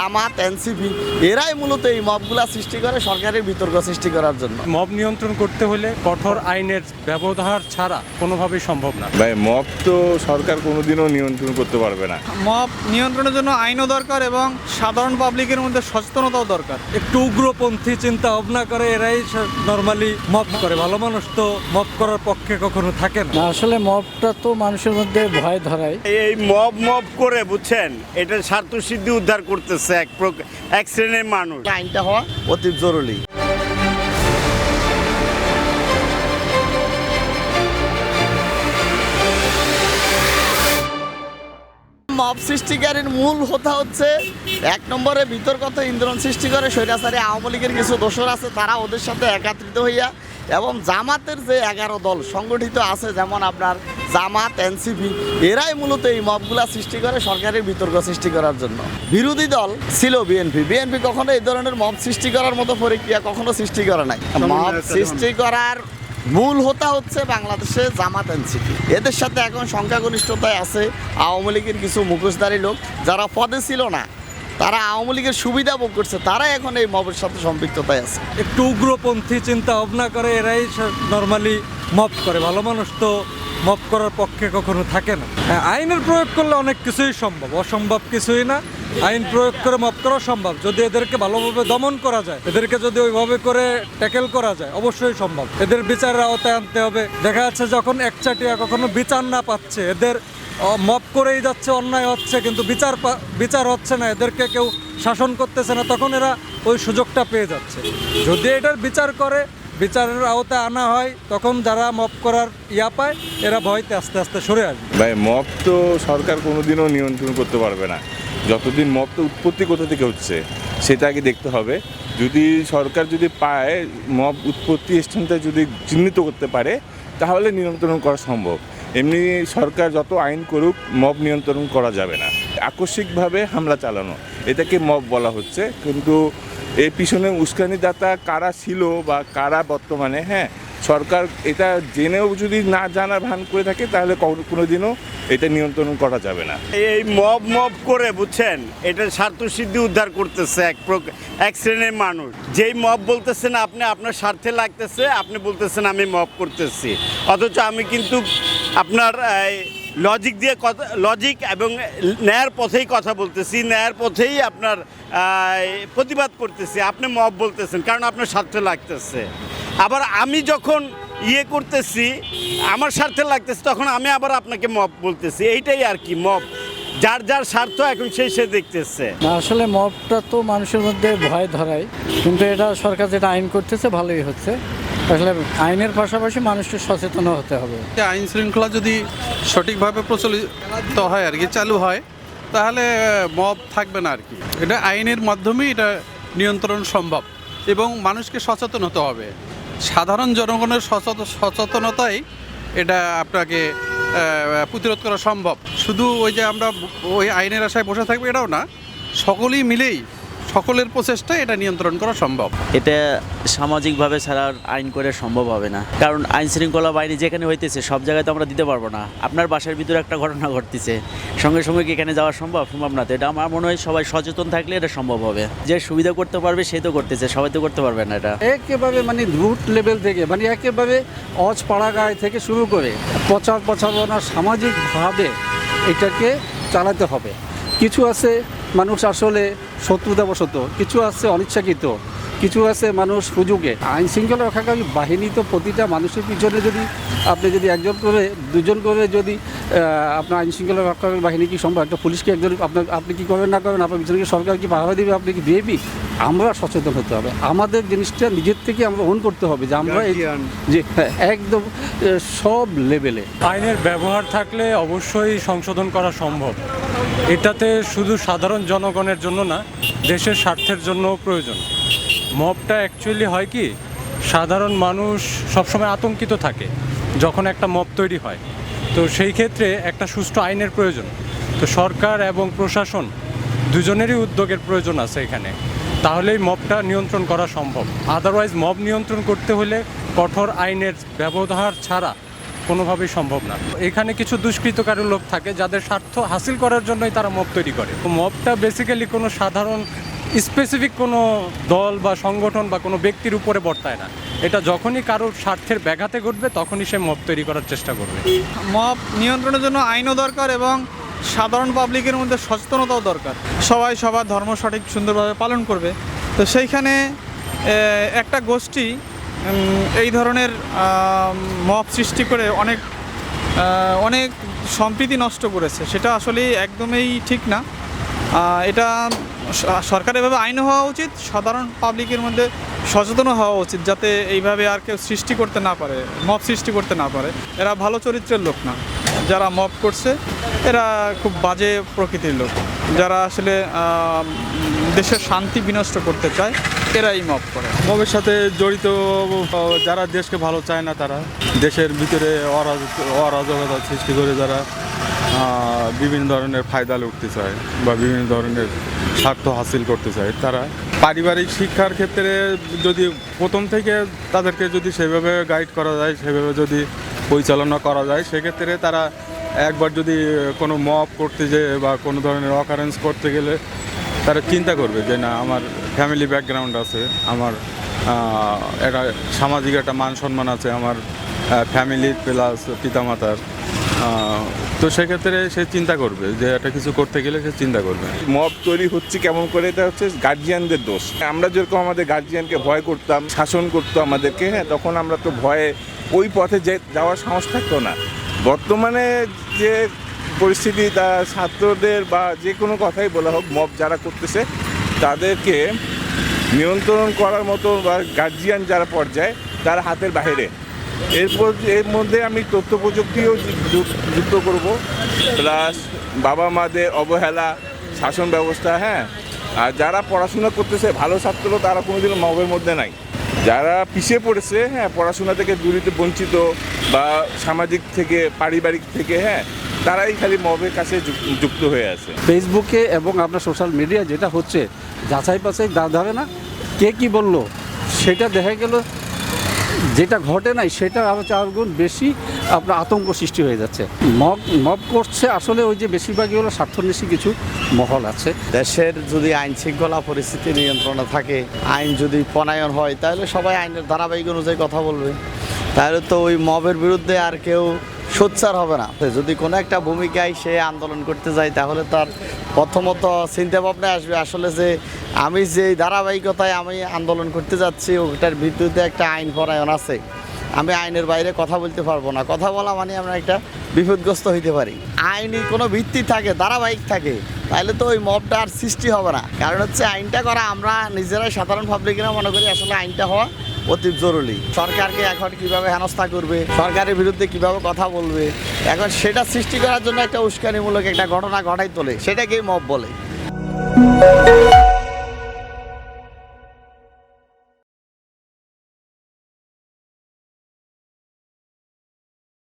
জামাত, NCP এরাই মূলত এই মবগুলা সৃষ্টি করে সরকারের বিতর্ক সৃষ্টি করার জন্য। মব নিয়ন্ত্রণ করতে হলে কঠোর আইনের ব্যবহার ছাড়া কোনোভাবেই সম্ভব না। ভাই মব তো সরকার কোনোদিনও নিয়ন্ত্রণ করতে পারবে না। মব নিয়ন্ত্রণের জন্য আইনও দরকার এবং সাধারণ পাবলিকের মধ্যে সচেতনতাও দরকার। একটু উগ্রপন্থী চিন্তা ভাবনা করে এরাই নর্মালি মব করে। ভালো মানুষ তো মব করার পক্ষে কখনো থাকে না। আসলে মবটা তো মানুষের মধ্যে ভয় ধরায়। এই মব করে বুঝছেন, এটা স্বার্থসিদ্ধি উদ্ধার করতেছে এক শ্রেণীর মানুষ। আইনটা হওয়া অতি জরুরি। মব সৃষ্টিকারীর মূল হোতা হচ্ছে এক নম্বরে বিতর্কত ইন্ধন সৃষ্টি করে স্বৈরাচারী আওয়ামী লীগের কিছু দোসর আছে, তারা ওদের সাথে একত্রিত হইয়া এবং জামাতের যে 11 দল সংগঠিত আছে, যেমন আপনার জামাত, এনসিপি এরাই মূলত এই মবগুলা সৃষ্টি করে সরকারের বিতর্ক সৃষ্টি করার জন্য। বিরোধী দল ছিল বিএনপি কখনো এই ধরনের মব সৃষ্টি করার মতো প্রক্রিয়া কখনো সৃষ্টি করে নাই। মব সৃষ্টি করার মূল হোতা হচ্ছে বাংলাদেশে জামাত, এনসিপি। এদের সাথে এখন সংখ্যাগরিষ্ঠতায় আছে আওয়ামী লীগের কিছু মুখোশধারী লোক, যারা পদে ছিল না, তারা আওয়ামী লীগের সুবিধা ভোগ করছে, তারাই এখন এই মবের সাথে সম্পৃক্ততায় আছে। একটু উগ্রপন্থী চিন্তা ভাবনা করে এরাই নর্মালি মব করে। ভালো মানুষ তো মব করার পক্ষে কখনো থাকে না। আইনের প্রয়োগ করলে অনেক কিছুই সম্ভব, অসম্ভব কিছুই না। আইন প্রয়োগ করে মব করা সম্ভব, যদি এদেরকে ভালোভাবে দমন করা যায়, এদেরকে যদি ওইভাবে করে ট্যাকেল করা যায়, অবশ্যই সম্ভব। এদের বিচারের আওতায় আনতে হবে। দেখা যাচ্ছে যখন একচাটিয়া কখনো বিচার না পাচ্ছে, এদের মব করেই যাচ্ছে, অন্যায় হচ্ছে, কিন্তু বিচার হচ্ছে না, এদেরকে কেউ শাসন করতেছে না, তখন এরা ওই সুযোগটা পেয়ে যাচ্ছে। যদি এটার বিচার করে, বিচারের আওতায় আনা হয়, তখন যারা মব করার পায়, এরা ভয়তে আস্তে আস্তে সরে আসবে। ভাই মব তো সরকার কোনোদিনও নিয়ন্ত্রণ করতে পারবে না। যতদিন মবটা উৎপত্তি কোথা থেকে হচ্ছে সেটা আগে দেখতে হবে। যদি সরকার যদি পায়, মব উৎপত্তি স্থানটা যদি চিহ্নিত করতে পারে, তাহলে নিয়ন্ত্রণ করা সম্ভব। এমনি সরকার যত আইন করুক, মব নিয়ন্ত্রণ করা যাবে না। আকস্মিকভাবে হামলা চালানো, এটাকে মব বলা হচ্ছে। কিন্তু এর পিছনে উস্কানিদাতা কারা ছিল বা কারা বর্তমানে, সরকার এটা জেনেও যদি না জানার ভান করে থাকে, তাহলে কোনোদিনও এটা নিয়ন্ত্রণ করা যাবে না। এই মব করে বুঝছেন, এটা স্বার্থসিদ্ধি উদ্ধার করতেছে এক শ্রেণীর মানুষ। যেই মব বলতেছেন আপনি আপনার স্বার্থে লাগতেছে, আপনি বলতেছেন আমি মব করতেছি, অথচ আমি কিন্তু আপনার লজিক দিয়ে কথা, লজিক এবং ন্যায়ের পথেই কথা বলতেছি, ন্যায়ের পথেই আপনার প্রতিবাদ করতেছি। আপনি মব বলতেছেন কারণ আপনার স্বার্থে লাগতেছে। আবার আমি যখন করতেছি, আমার স্বার্থে লাগতেছে, তখন আমি আবার আপনাকে মব বলতেছি। এইটাই আর কি মব, যার যার স্বার্থ এখন সে দেখতেছে। আসলে মবটা তো মানুষের মধ্যে ভয় ধরায়, কিন্তু এটা সরকার যেটা আইন করতেছে ভালোই হচ্ছে। আসলে আইনের পাশাপাশি মানুষকে সচেতন হতে হবে। আইন শৃঙ্খলা যদি সঠিকভাবে প্রচলিত হয় আর কি, চালু হয়, তাহলে মব থাকবে না আর কি। এটা আইনের মাধ্যমেই এটা নিয়ন্ত্রণ সম্ভব এবং মানুষকে সচেতন হতে হবে। সাধারণ জনগণের সচেতনতাই এটা আপনাকে প্রতিরোধ করা সম্ভব। শুধু ওই যে আমরা ওই আইনের আশায় বসে থাকবো এটাও না, সকলেই মিলেই, সকলের প্রচেষ্টায় এটা নিয়ন্ত্রণ করা সম্ভব। এটা সামাজিকভাবে ছাড়া আইন করে সম্ভব হবে না, কারণ আইন শৃঙ্খলা বাহিনী যেখানে হইতেছে সব জায়গায় তো আমরা দিতে পারবো না। আপনার বাসার ভিতরে একটা ঘটনা ঘটতেছে, সঙ্গে সঙ্গে কি এখানে যাওয়া সম্ভব না। তো এটা আমার মনে হয় সবাই সচেতন থাকলে এটা সম্ভব হবে। যে সুবিধা করতে পারবে সে তো করতেছে, সবাই তো করতে পারবে না। এটা একেবারে রুট লেভেল থেকে, একেবারে পাড়াগাঁয় থেকে শুরু করে প্রচারণা সামাজিকভাবে এটাকে চালাতে হবে। কিছু আছে মানুষ আসলে শত্রুতাবশত, কিছু আছে অনিচ্ছাকৃত, কিছু আছে মানুষ সুযোগে। আইন শৃঙ্খলা রক্ষাকারী বাহিনী তো প্রতিটা মানুষের পিছনে আপনি যদি একজন করে, দুজন করে যদি আপনার আইন শৃঙ্খলা রক্ষাকারী বাহিনী কি সম্ভব? একটা পুলিশকে একজন আপনি কি করবেন না করবেন, আপনার পিছনে কি সরকার কি পাহারা দেবে? আপনি কি বিএপি? আমরা সচেতন হতে হবে। আমাদের জিনিসটা নিজের থেকে আমরা অন করতে হবে যে আমরা যে একদম সব লেভেলে আইনের ব্যবহার থাকলে অবশ্যই সংশোধন করা সম্ভব। এটাতে শুধু সাধারণ জনগণের জন্য না, দেশের স্বার্থের জন্যও প্রয়োজন। মবটা অ্যাকচুয়ালি হয় কি, সাধারণ মানুষ সবসময় আতঙ্কিত থাকে যখন একটা মব তৈরি হয়। তো সেই ক্ষেত্রে একটা সুষ্ঠু আইনের প্রয়োজন। তো সরকার এবং প্রশাসন দুজনেরই উদ্যোগের প্রয়োজন আছে এখানে, তাহলেই মবটা নিয়ন্ত্রণ করা সম্ভব। আদারওয়াইজ মব নিয়ন্ত্রণ করতে হলে কঠোর আইনের ব্যবহার ছাড়া কোনোভাবেই সম্ভব না। এখানে কিছু দুষ্কৃতকারী লোক থাকে যাদের স্বার্থ হাসিল করার জন্যই তারা মব তৈরি করে। মবটা বেসিক্যালি কোনো সাধারণ স্পেসিফিক কোনো দল বা সংগঠন বা কোনো ব্যক্তির উপরে বর্তায় না। এটা যখনই কারোর স্বার্থের ব্যাঘাতে ঘটবে তখনই সে মব তৈরি করার চেষ্টা করবে। মব নিয়ন্ত্রণের জন্য আইনও দরকার এবং সাধারণ পাবলিকের মধ্যে সচেতনতাও দরকার। সবাই সবার ধর্ম সঠিক সুন্দরভাবে পালন করবে। তো সেইখানে একটা গোষ্ঠী এই ধরনের মব সৃষ্টি করে অনেক সম্প্রীতি নষ্ট করেছে, সেটা আসলে একদমই ঠিক না। এটা সরকার এভাবে আইন হওয়া উচিত, সাধারণ পাবলিকের মধ্যে সচেতন হওয়া উচিত যাতে এইভাবে আর কেউ সৃষ্টি করতে না পারে, মব সৃষ্টি করতে না পারে। এরা ভালো চরিত্রের লোক না, যারা মব করছে এরা খুব বাজে প্রকৃতির লোক, যারা আসলে দেশের শান্তি বিনষ্ট করতে চায়, এরাই মব করে। মবের সাথে জড়িত যারা দেশকে ভালো চায় না, তারা দেশের ভিতরে অরাজকতা সৃষ্টি করে যারা বিভিন্ন ধরনের ফায়দা লুটতে চায় বা বিভিন্ন ধরনের স্বার্থ হাসিল করতে চায়, তারা পারিবারিক শিক্ষার ক্ষেত্রে যদি প্রথম থেকে তাদেরকে যদি সেভাবে গাইড করা যায়, সেভাবে যদি পরিচালনা করা যায়, সেক্ষেত্রে তারা একবার যদি কোনো মব করতে যেয়ে বা কোনো ধরনের অকারেন্স করতে গেলে তারা চিন্তা করবে যে না, আমার ফ্যামিলি ব্যাকগ্রাউন্ড আছে, আমার একটা সামাজিক একটা মান সম্মান আছে, আমার ফ্যামিলির প্লাস পিতামাতার। তো সেক্ষেত্রে সে চিন্তা করবে যে একটা কিছু করতে গেলে সে চিন্তা করবে। মব তৈরি হচ্ছে কেমন করে, এটা হচ্ছে গার্জিয়ানদের দোষ। আমরা যেরকম আমাদের গার্জিয়ানকে ভয় করতাম, শাসন করতো আমাদেরকে, হ্যাঁ, তখন আমরা তো ভয়ে ওই পথে যাওয়ার সাহস থাকতো না। বর্তমানে যে পরিস্থিতি, তা ছাত্রদের বা যে কোনো কথাই বলা হোক, মব যারা করতেছে তাদেরকে নিয়ন্ত্রণ করার মতো বা গার্জিয়ান যারা পর্যায়ে, তারা হাতের বাইরে। এর মধ্যে আমি তথ্য প্রযুক্তিও যুক্ত করব, প্লাস বাবা মাদের অবহেলা, শাসন ব্যবস্থা, হ্যাঁ। আর যারা পড়াশোনা করতেছে ভালো ছাত্র, তারা কোনোদিনও মবের মধ্যে নাই। যারা পিছিয়ে পড়েছে, হ্যাঁ, পড়াশোনা থেকে দূরিত বঞ্চিত বা সামাজিক থেকে পারিবারিক থেকে, হ্যাঁ, তারাই খালি মবের কাছে যুক্ত হয়ে আছে। ফেসবুকে এবং আপনার সোশ্যাল মিডিয়া যেটা হচ্ছে, যাচাই বাছাই যাবে না, কে কি বলল সেটা দেখা গেল যেটা ঘটে নাই সেটা আরও 4 গুণ বেশি আপনার আতঙ্ক সৃষ্টি হয়ে যাচ্ছে। মব করছে আসলে ওই যে বেশিরভাগই হলো স্বার্থন্বেষী কিছু মহল আছে। দেশের যদি আইন শৃঙ্খলা পরিস্থিতি নিয়ন্ত্রণে থাকে, আইন যদি প্রণয়ন হয়, তাহলে সবাই আইনের ধারাবাহিক অনুযায়ী কথা বলবে, তাহলে তো ওই মবের বিরুদ্ধে আর কেউ সোচ্চার হবে না। যদি কোনো একটা ভূমিকায় সে আন্দোলন করতে যায়, তাহলে তার প্রথমত চিন্তা ভাবনা আসবে আসলে যে আমি যে ধারাবাহিকতায় আমি আন্দোলন করতে যাচ্ছি, ওটার ভিত্তিতে একটা আইন প্রণয়ন আছে, আমি আইনের বাইরে কথা বলতে পারবো না। কথা বলা মানে আমরা একটা বিপদগ্রস্ত হইতে পারি। আইনি কোনো ভিত্তি থাকে, ধারাবাহিক থাকে, তাহলে তো ওই মবটা আর সৃষ্টি হবে না। কারণ হচ্ছে আইনটা করা আমরা নিজেরাই সাধারণ পাবলিকরা মনে করি আসলে আইনটা হওয়া অতি জরুরি। সরকারকে এখন কিভাবে হেনস্থা করবে, সরকারের বিরুদ্ধে কিভাবে কথা বলবে, এখন সেটা সৃষ্টি করার জন্য একটা উস্কানিমূলক একটা ঘটনা ঘটাই তোলে, সেটাকেই মব বলে।